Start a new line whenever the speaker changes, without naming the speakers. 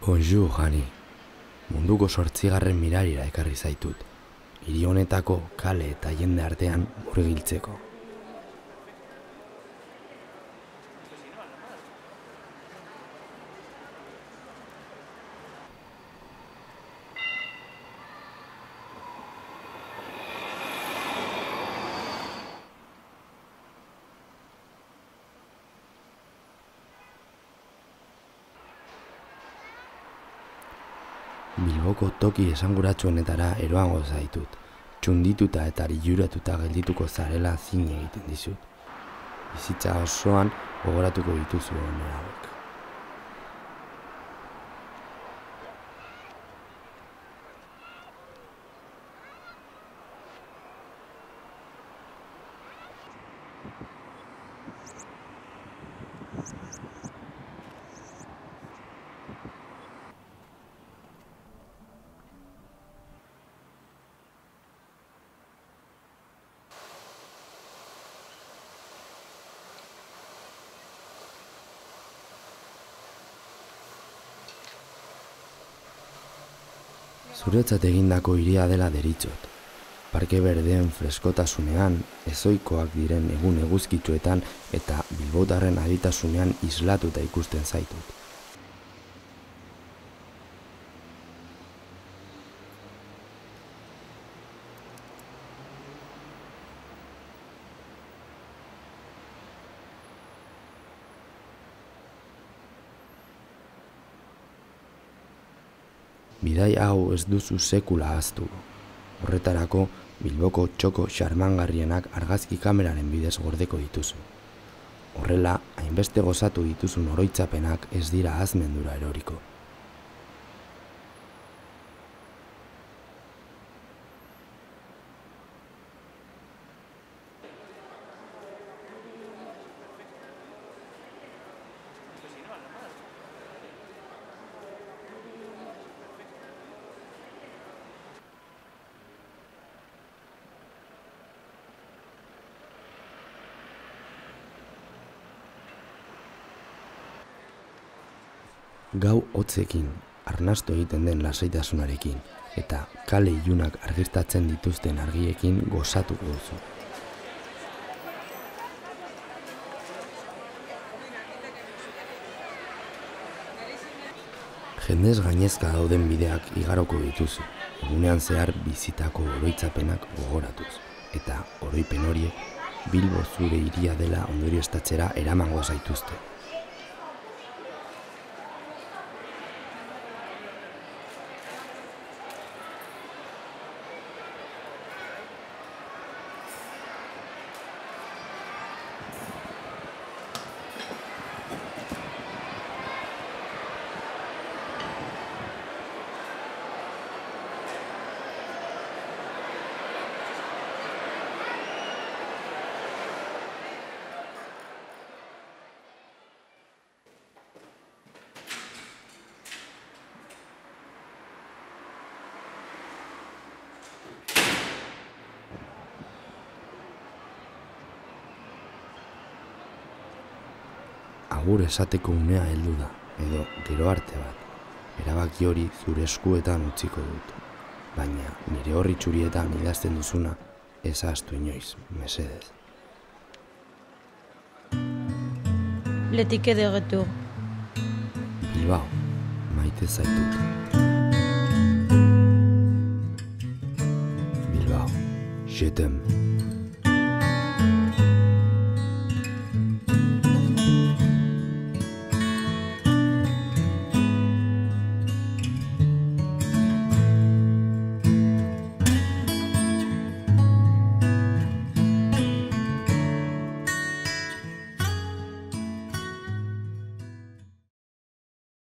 Bonjour, Hani. Munduko 8. mirarira ekarri zaitut. Hiri honetako kale eta jende artean murgiltzeko. Bilboko toki esanguratsuenetara eroango zaitut. Txundituta eta liluratuta geldituko zarela zin egiten dizut. Bizitza osoan gogoratuko dituzu one hauek. Zuretzat egindako hiria dela deritzot. Parke berdeen freskotasunean, ezoikoak diren egun eguzkitsuetan eta bilbotarren aditasunean islatuta ikusten zaitut. Bidai hau ez duzu sekula ahaztu. Horretarako, Bilboko txoko xarmangarrienak argazki kameraren bidez gordeko dituzu. Horrela, hainbeste gozatu dituzun oroitzapenak ez dira ahazmendura eroriko. Gau hotzekin, arnastu egiten den lasaitasunarekin, eta kale ilunak argiztatzen dituzten argiekin gozatuko duzu. Jendez gainezka dauden bideak igaroko dituzu, egunean zehar bizitako oroitzapenak gogoratuz, eta oroipen horiek Bilbo zure hiria dela ondorioztatzera eramango zaituzte. Agur esateko unea heldu da, edo gero arte bat. Erabaki hori zure eskuetan utziko dut. Baina nire horri txurietan idazten duzuna ez ahaztu inoiz, mesedez.
Le ticket de retour.
Bilbao, maite zaitut. Bilbao, je t'aime.